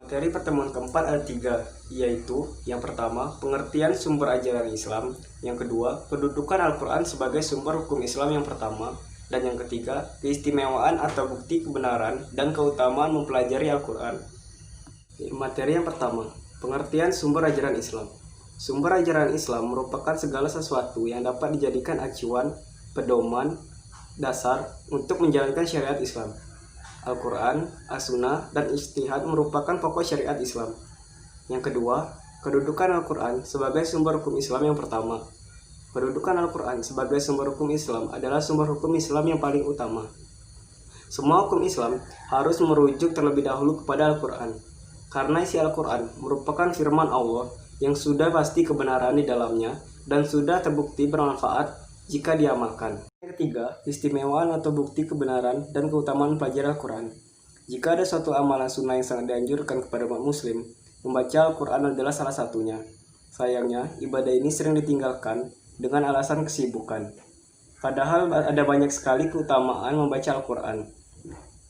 Materi pertemuan keempat ada tiga, yaitu yang pertama, pengertian sumber ajaran Islam, yang kedua, kedudukan Al-Quran sebagai sumber hukum Islam yang pertama, dan yang ketiga, keistimewaan atau bukti kebenaran dan keutamaan mempelajari Al-Quran. Materi yang pertama, pengertian sumber ajaran Islam. Sumber ajaran Islam merupakan segala sesuatu yang dapat dijadikan acuan, pedoman, dasar untuk menjalankan syariat Islam. Al-Quran, As-Sunnah, dan Ijtihad merupakan pokok syariat Islam. Yang kedua, kedudukan Al-Quran sebagai sumber hukum Islam yang pertama. Kedudukan Al-Quran sebagai sumber hukum Islam adalah sumber hukum Islam yang paling utama. Semua hukum Islam harus merujuk terlebih dahulu kepada Al-Quran, karena isi Al-Quran merupakan firman Allah yang sudah pasti kebenaran di dalamnya dan sudah terbukti bermanfaat jika diamalkan. Yang ketiga, keistimewaan atau bukti kebenaran dan keutamaan pelajaran Al-Quran. Jika ada suatu amalan sunnah yang sangat dianjurkan kepada umat muslim, membaca Al-Quran adalah salah satunya. Sayangnya, ibadah ini sering ditinggalkan dengan alasan kesibukan. Padahal ada banyak sekali keutamaan membaca Al-Quran.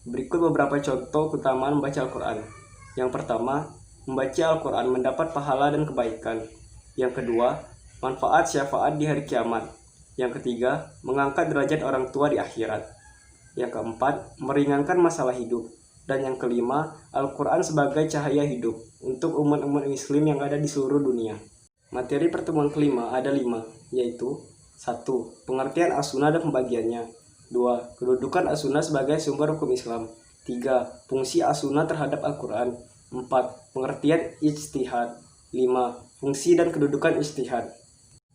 Berikut beberapa contoh keutamaan membaca Al-Quran. Yang pertama, membaca Al-Quran mendapat pahala dan kebaikan. Yang kedua, manfaat syafaat di hari kiamat. Yang ketiga, mengangkat derajat orang tua di akhirat. Yang keempat, meringankan masalah hidup. Dan yang kelima, Al-Quran sebagai cahaya hidup untuk umat-umat muslim yang ada di seluruh dunia. Materi pertemuan kelima ada 5, yaitu 1. Pengertian As-Sunnah dan pembagiannya. 2. Kedudukan As-Sunnah sebagai sumber hukum Islam. 3. Fungsi As-Sunnah terhadap Al-Quran. 4. Pengertian Ijtihad. 5. Fungsi dan kedudukan Ijtihad.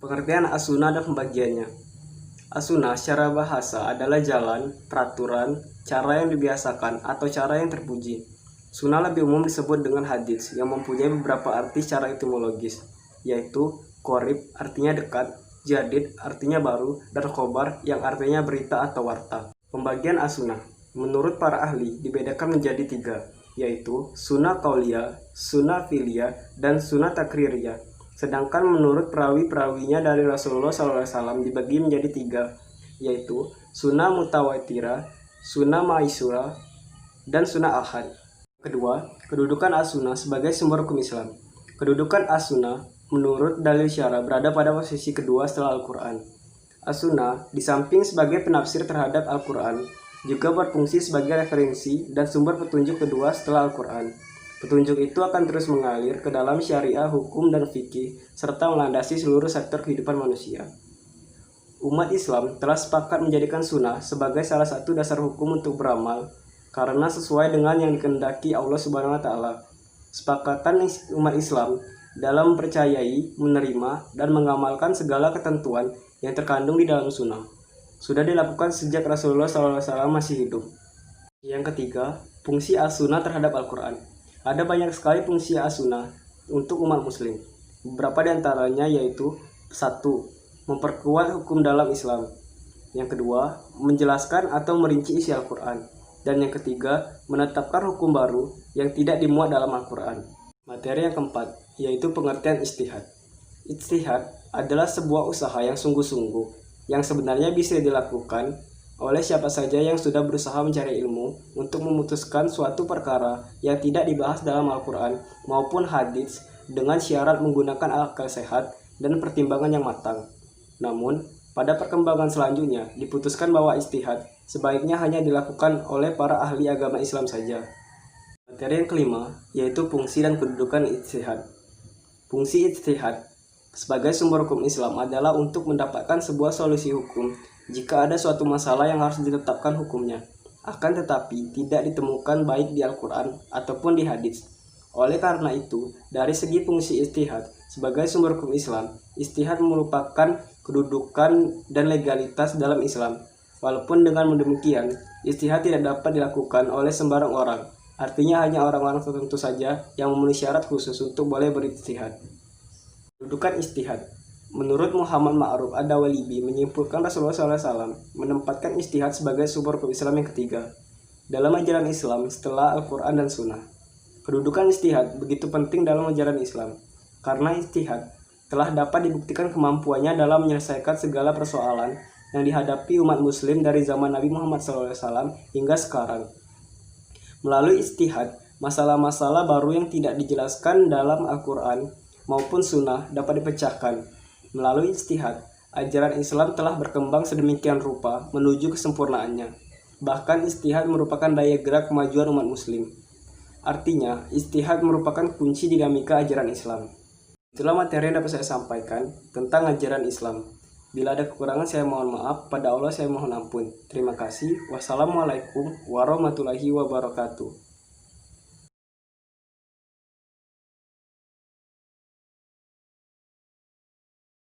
Pengertian As-Sunnah dan pembagiannya. As-Sunnah secara bahasa adalah jalan, peraturan, cara yang dibiasakan, atau cara yang terpuji. Sunnah lebih umum disebut dengan hadits yang mempunyai beberapa arti secara etimologis, yaitu qorib artinya dekat, jadid artinya baru, dan khobar yang artinya berita atau warta. Pembagian As-Sunnah menurut para ahli dibedakan menjadi 3, yaitu sunnah qauliyah, sunnah fi'liyah, dan sunnah takririyah. Sedangkan menurut perawi-perawinya dari Rasulullah SAW dibagi menjadi 3, yaitu sunnah mutawatirah, sunnah maisurah, dan sunnah ahad. Kedua, kedudukan As-Sunnah sebagai sumber hukum Islam. Kedudukan As-Sunnah menurut dalil syara berada pada posisi kedua setelah Al-Quran. As-Sunnah di samping sebagai penafsir terhadap Al-Quran juga berfungsi sebagai referensi dan sumber petunjuk kedua setelah Al-Quran. Petunjuk itu akan terus mengalir ke dalam syariah, hukum, dan fikih, serta melandasi seluruh sektor kehidupan manusia. Umat Islam telah sepakat menjadikan sunnah sebagai salah satu dasar hukum untuk beramal, karena sesuai dengan yang dikehendaki Allah Subhanahu wa Ta'ala. Sepakatan umat Islam dalam mempercayai, menerima, dan mengamalkan segala ketentuan yang terkandung di dalam sunnah sudah dilakukan sejak Rasulullah SAW masih hidup. Yang ketiga, fungsi As-Sunnah terhadap Al-Quran. Ada banyak sekali fungsi As-Sunnah untuk umat muslim. Beberapa di antaranya yaitu 1. Memperkuat hukum dalam Islam. Yang kedua, menjelaskan atau merinci isi Al-Quran. Dan yang ketiga, menetapkan hukum baru yang tidak dimuat dalam Al-Quran. Materi yang keempat, yaitu pengertian ijtihad. Ijtihad adalah sebuah usaha yang sungguh-sungguh, yang sebenarnya bisa dilakukan oleh siapa saja yang sudah berusaha mencari ilmu untuk memutuskan suatu perkara yang tidak dibahas dalam Al-Quran maupun hadits dengan syarat menggunakan akal sehat dan pertimbangan yang matang. Namun, pada perkembangan selanjutnya diputuskan bahwa ijtihad sebaiknya hanya dilakukan oleh para ahli agama Islam saja. Materi yang kelima, yaitu fungsi dan kedudukan ijtihad. Fungsi ijtihad sebagai sumber hukum Islam adalah untuk mendapatkan sebuah solusi hukum jika ada suatu masalah yang harus ditetapkan hukumnya. Akan tetapi tidak ditemukan baik di Al-Quran ataupun di hadits. Oleh karena itu, dari segi fungsi ijtihad sebagai sumber hukum Islam, ijtihad merupakan kedudukan dan legalitas dalam Islam. Walaupun dengan demikian, ijtihad tidak dapat dilakukan oleh sembarang orang. Artinya hanya orang-orang tertentu saja yang memenuhi syarat khusus untuk boleh berijtihad. Kedudukan ijtihad. Menurut Muhammad Ma'ruf Ad-Dawalibi menyimpulkan Rasulullah SAW menempatkan ijtihad sebagai sumber hukum Islam yang ketiga dalam ajaran Islam setelah Al-Quran dan Sunnah. Kedudukan ijtihad begitu penting dalam ajaran Islam karena ijtihad telah dapat dibuktikan kemampuannya dalam menyelesaikan segala persoalan yang dihadapi umat muslim dari zaman Nabi Muhammad SAW hingga sekarang. Melalui ijtihad Masalah-masalah baru yang tidak dijelaskan dalam Al-Quran maupun Sunnah dapat dipecahkan. Melalui ijtihad, ajaran Islam telah berkembang sedemikian rupa menuju kesempurnaannya. Bahkan ijtihad merupakan daya gerak kemajuan umat muslim. Artinya, ijtihad merupakan kunci dinamika ajaran Islam. Itulah materi yang dapat saya sampaikan tentang ajaran Islam. Bila ada kekurangan saya mohon maaf, pada Allah saya mohon ampun. Terima kasih. Wassalamualaikum warahmatullahi wabarakatuh.